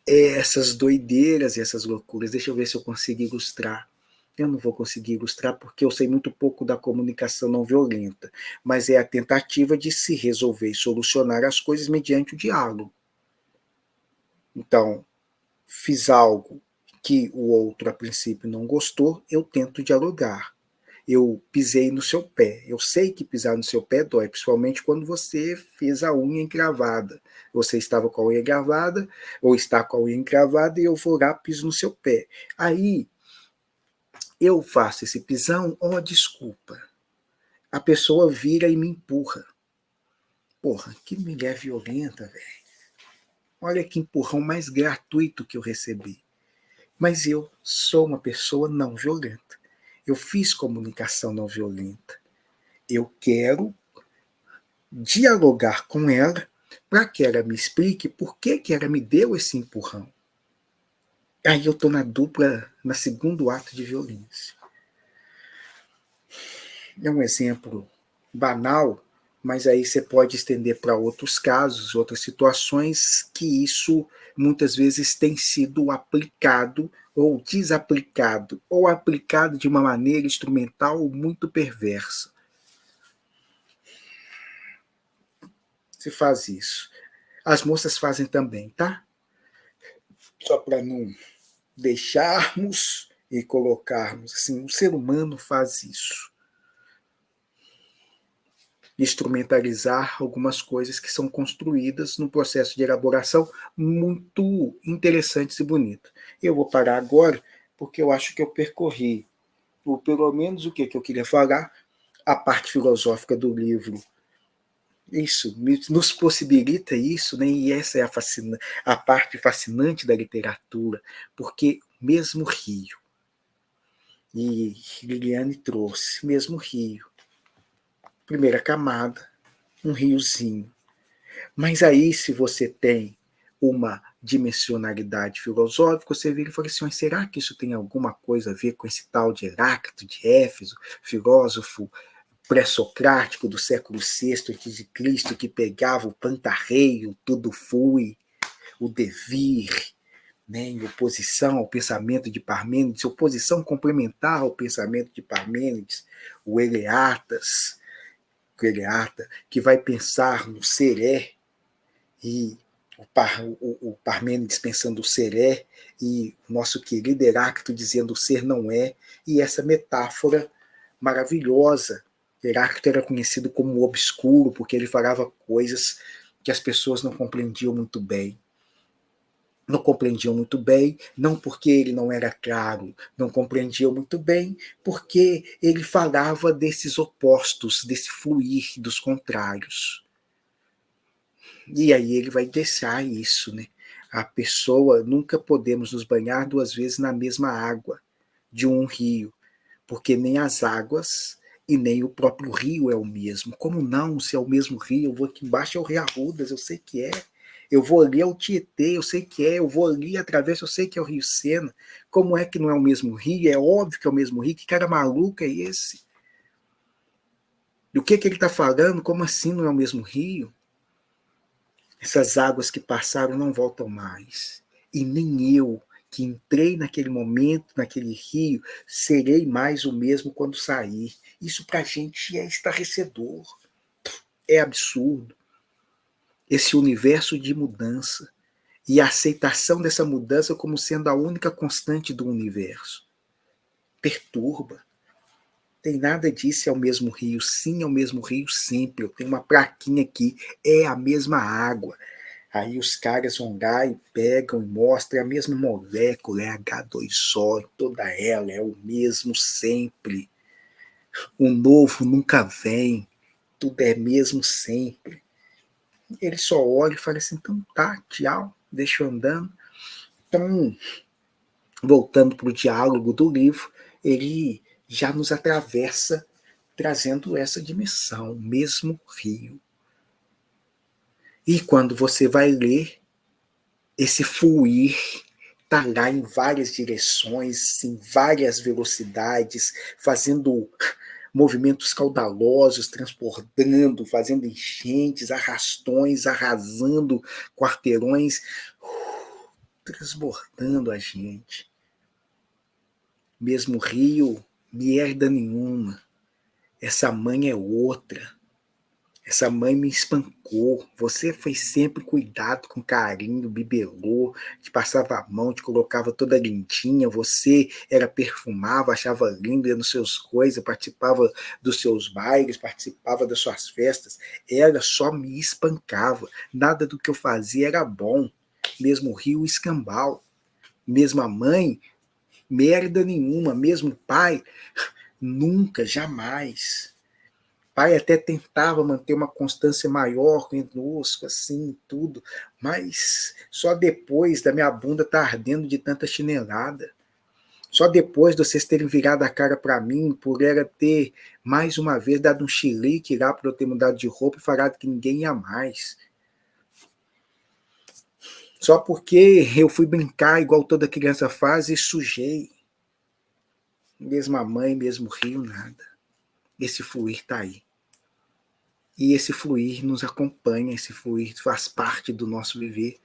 Speaker 1: essas doideiras e essas loucuras, deixa eu ver se eu consigo ilustrar. Eu não vou conseguir ilustrar porque eu sei muito pouco da comunicação não violenta, mas é a tentativa de se resolver e solucionar as coisas mediante o diálogo. Então, fiz algo que o outro a princípio não gostou, eu tento dialogar. Eu pisei no seu pé. Eu sei que pisar no seu pé dói, principalmente quando você fez a unha encravada. Você estava com a unha encravada, ou está com a unha encravada, e eu vou lá, piso no seu pé. Aí, eu faço esse pisão, desculpa. A pessoa vira e me empurra. Porra, que mulher violenta, velho. Olha que empurrão mais gratuito que eu recebi. Mas eu sou uma pessoa não violenta. Eu fiz comunicação não violenta. Eu quero dialogar com ela para que ela me explique por que ela me deu esse empurrão. Aí eu estou na segundo ato de violência. É um exemplo banal, mas aí você pode estender para outros casos, outras situações que isso muitas vezes tem sido aplicado ou desaplicado, ou aplicado de uma maneira instrumental muito perversa. Se faz isso. As moças fazem também, tá? Só para não deixarmos e colocarmos assim, o ser humano faz isso. Instrumentalizar algumas coisas que são construídas num processo de elaboração muito interessantes e bonito. Eu vou parar agora, porque eu acho que eu percorri, ou pelo menos o que eu queria falar, a parte filosófica do livro. Isso nos possibilita isso, né? E essa é a parte fascinante da literatura, porque mesmo rio, e Liliane trouxe, mesmo rio, primeira camada, um riozinho. Mas aí, se você tem uma dimensionalidade filosófica, você vira e fala assim, será que isso tem alguma coisa a ver com esse tal de Heráclito de Éfeso, filósofo pré-socrático do século VI a.C., que pegava o pantarreio, tudo fui, o devir, né, em oposição ao pensamento de Parmênides, oposição complementar ao pensamento de Parmênides, o Eleatas, que vai pensar no ser e o Parmênides pensando o ser e o nosso querido Heráclito dizendo o ser não é, e essa metáfora maravilhosa. Heráclito era conhecido como o obscuro, porque ele falava coisas que as pessoas não compreendiam muito bem. Não compreendiam muito bem, não porque ele não era claro, não compreendiam muito bem, porque ele falava desses opostos, desse fluir dos contrários. E aí ele vai deixar isso, né? A pessoa, nunca podemos nos banhar duas vezes na mesma água de um rio, porque nem as águas e nem o próprio rio é o mesmo. Como não, se é o mesmo rio? Eu vou aqui embaixo, é o Rio Arrudas, eu sei que é. Eu vou ali ao Tietê, eu sei que é. Eu vou ali atravesso, eu sei que é o Rio Sena. Como é que não é o mesmo rio? É óbvio que é o mesmo rio. Que cara maluco é esse? Do que ele está falando? Como assim não é o mesmo rio? Essas águas que passaram não voltam mais. E nem eu, que entrei naquele momento, naquele rio, serei mais o mesmo quando sair. Isso para a gente é estarrecedor, é absurdo. Esse universo de mudança e a aceitação dessa mudança como sendo a única constante do universo. Perturba. Tem nada disso, é o mesmo rio. Sim, é o mesmo rio sempre. Eu tenho uma plaquinha aqui, é a mesma água. Aí os caras vão lá e pegam e mostram a mesma molécula, é H2O, toda ela é o mesmo sempre. O novo nunca vem, tudo é mesmo sempre. Ele só olha e fala assim, então tá, tchau, deixa eu andando. Então, voltando para o diálogo do livro, ele já nos atravessa trazendo essa dimensão, mesmo rio. E quando você vai ler, esse fluir está lá em várias direções, em várias velocidades, fazendo movimentos caudalosos, transbordando, fazendo enchentes, arrastões, arrasando quarteirões, transbordando a gente. Mesmo rio, merda nenhuma. Essa mãe é outra. Essa mãe me espancou. Você foi sempre cuidado com carinho, bibelô, te passava a mão, te colocava toda lindinha. Você era perfumava, achava lindo, ia nos seus coisas, participava dos seus bailes, participava das suas festas. Ela só me espancava. Nada do que eu fazia era bom. Mesmo rio escambau. Mesmo a mãe, merda nenhuma. Mesmo o pai, nunca, jamais. Pai até tentava manter uma constância maior conosco, assim, tudo, mas só depois da minha bunda estar ardendo de tanta chinelada. Só depois de vocês terem virado a cara para mim, por ela ter, mais uma vez, dado um chilique lá para eu ter mudado de roupa e falado que ninguém ia mais. Só porque eu fui brincar igual toda criança faz e sujei. Mesmo a mãe, mesmo o rio, nada. Esse fluir tá aí. E esse fluir nos acompanha, esse fluir faz parte do nosso viver.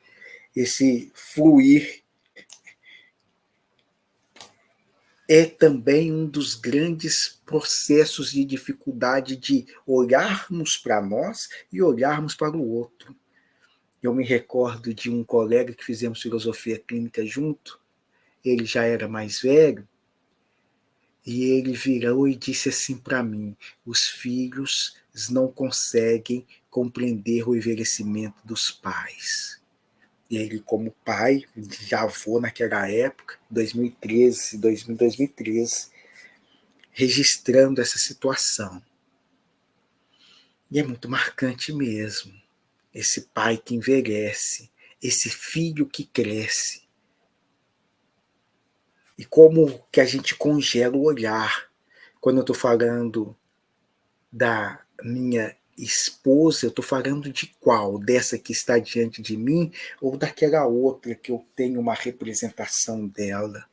Speaker 1: Esse fluir é também um dos grandes processos de dificuldade de olharmos para nós e olharmos para o outro. Eu me recordo de um colega que fizemos filosofia clínica junto, ele já era mais velho, e ele virou e disse assim para mim: os filhos não conseguem compreender o envelhecimento dos pais. E ele, como pai, já avô naquela época, 2013, 2013, registrando essa situação. E é muito marcante mesmo. Esse pai que envelhece, esse filho que cresce. E como que a gente congela o olhar quando eu estou falando da minha esposa, eu estou falando de qual? Dessa que está diante de mim ou daquela outra que eu tenho uma representação dela?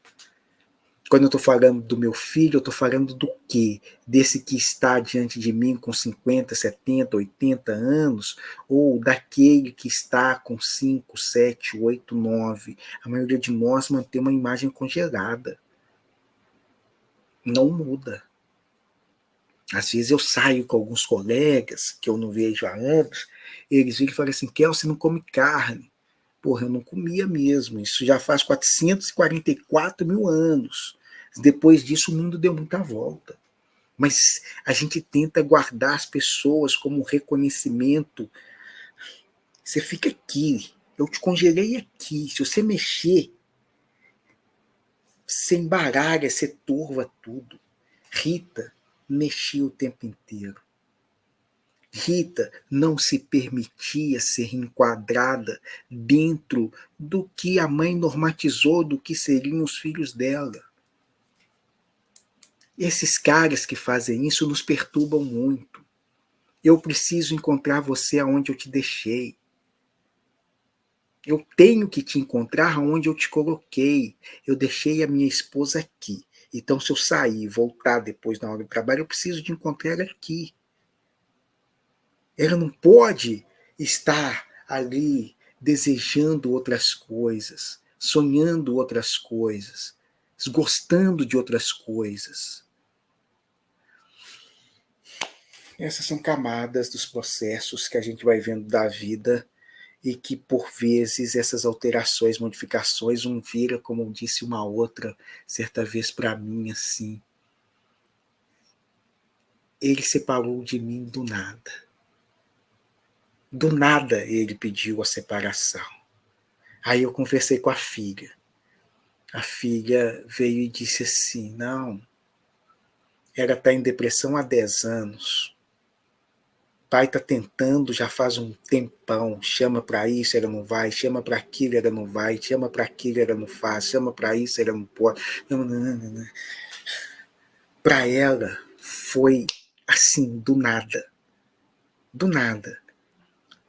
Speaker 1: Quando eu estou falando do meu filho, eu estou falando do quê? Desse que está diante de mim com 50, 70, 80 anos, ou daquele que está com 5, 7, 8, 9? A maioria de nós mantém uma imagem congelada. Não muda. Às vezes eu saio com alguns colegas que eu não vejo há anos, eles viram e falam assim, Kel, você não come carne. Porra, eu não comia mesmo. Isso já faz 444 mil anos. Depois disso, o mundo deu muita volta. Mas a gente tenta guardar as pessoas como um reconhecimento. Você fica aqui. Eu te congelei aqui. Se você mexer, você embaralha, você turva tudo. Rita mexia o tempo inteiro. Rita não se permitia ser enquadrada dentro do que a mãe normatizou do que seriam os filhos dela. Esses caras que fazem isso nos perturbam muito. Eu preciso encontrar você aonde eu te deixei. Eu tenho que te encontrar aonde eu te coloquei. Eu deixei a minha esposa aqui. Então, se eu sair e voltar depois na hora do trabalho, eu preciso de encontrar ela aqui. Ela não pode estar ali desejando outras coisas, sonhando outras coisas, gostando de outras coisas. Essas são camadas dos processos que a gente vai vendo da vida e que, por vezes, essas alterações, modificações, um vira, como disse uma outra certa vez para mim, assim. Ele separou de mim do nada. Do nada ele pediu a separação. Aí eu conversei com a filha. A filha veio e disse assim, não, ela está em depressão há 10 anos. O pai está tentando já faz um tempão, chama para isso, ela não vai, chama para aquilo, ela não vai, chama para aquilo, ela não faz, chama para isso, ela não pode. Para ela foi assim, do nada. Do nada.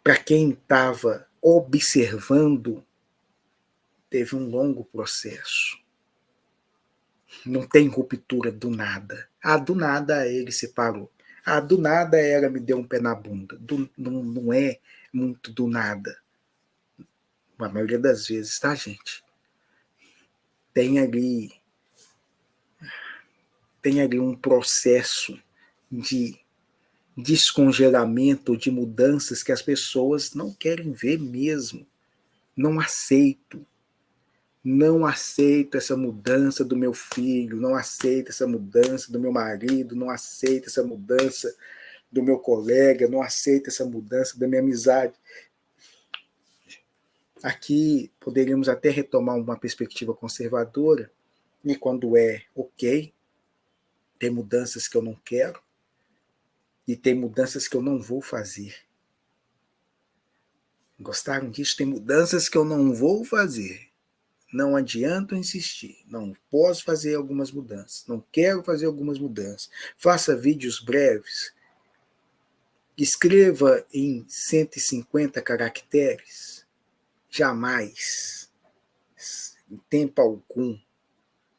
Speaker 1: Para quem estava observando, teve um longo processo. Não tem ruptura do nada. Ah, do nada ele separou. Ah, do nada ela me deu um pé na bunda. Não é muito do nada. A maioria das vezes, tá, gente? Tem ali um processo de descongelamento, de mudanças que as pessoas não querem ver mesmo. Não aceito. Não aceito essa mudança do meu filho, não aceito essa mudança do meu marido, não aceito essa mudança do meu colega, não aceito essa mudança da minha amizade. Aqui poderíamos até retomar uma perspectiva conservadora, e quando é ok, tem mudanças que eu não quero, e tem mudanças que eu não vou fazer. Gostaram disso? Tem mudanças que eu não vou fazer. Não adianta insistir. Não posso fazer algumas mudanças. Não quero fazer algumas mudanças. Faça vídeos breves. Escreva em 150 caracteres. Jamais. Em tempo algum.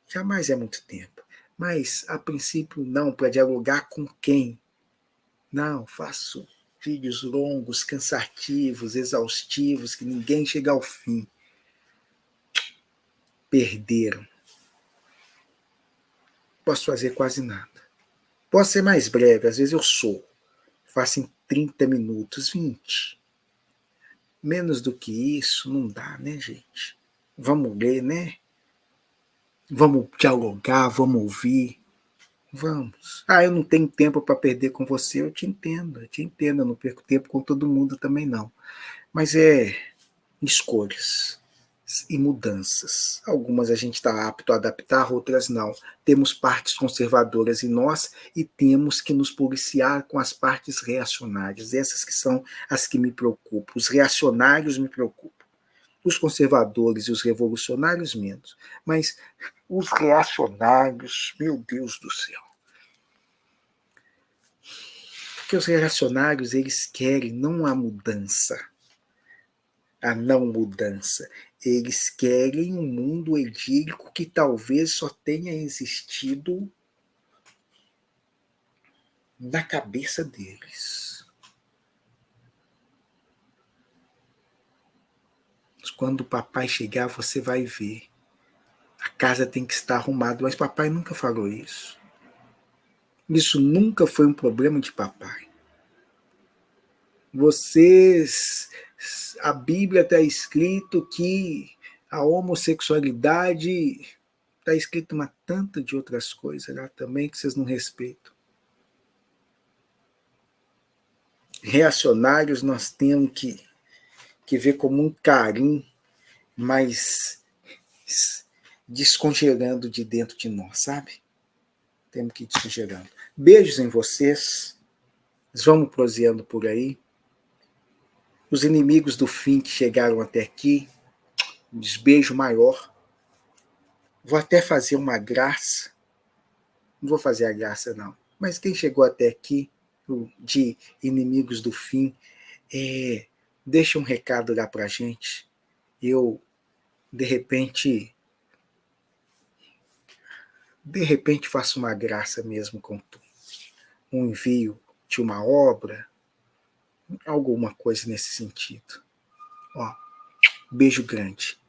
Speaker 1: Jamais é muito tempo. Mas, a princípio, não. Para dialogar com quem? Não, faço vídeos longos, cansativos, exaustivos, que ninguém chega ao fim. Perderam. Posso fazer quase nada. Posso ser mais breve, às vezes eu sou. Faço em 30 minutos, 20. Menos do que isso não dá, né, gente? Vamos ler, né? Vamos dialogar, vamos ouvir. Vamos. Ah, eu não tenho tempo para perder com você, eu te entendo, eu não perco tempo com todo mundo também não. Mas é escolhas e mudanças. Algumas a gente está apto a adaptar, outras não. Temos partes conservadoras em nós e temos que nos policiar com as partes reacionárias. Essas que são as que me preocupam. Os reacionários me preocupam. Os conservadores e os revolucionários menos. Mas os reacionários, meu Deus do céu. Porque os reacionários, eles querem não a mudança, a não mudança. Eles querem um mundo edílico que talvez só tenha existido na cabeça deles. Quando o papai chegar, você vai ver. A casa tem que estar arrumada, mas papai nunca falou isso. Isso nunca foi um problema de papai. Vocês, a Bíblia está escrito que a homossexualidade está escrito uma tanta de outras coisas lá também que vocês não respeitam. Reacionários nós temos que ver como um carinho, mas descongelando de dentro de nós, sabe? Temos que ir descongelando. Beijos em vocês. Vamos proseando por aí. Os inimigos do fim que chegaram até aqui, um desbeijo maior. Vou até fazer uma graça. Não vou fazer a graça, não. Mas quem chegou até aqui, de inimigos do fim, deixa um recado lá pra gente. Eu, de repente faço uma graça mesmo com tu. Um envio de uma obra, alguma coisa nesse sentido. Ó, beijo grande.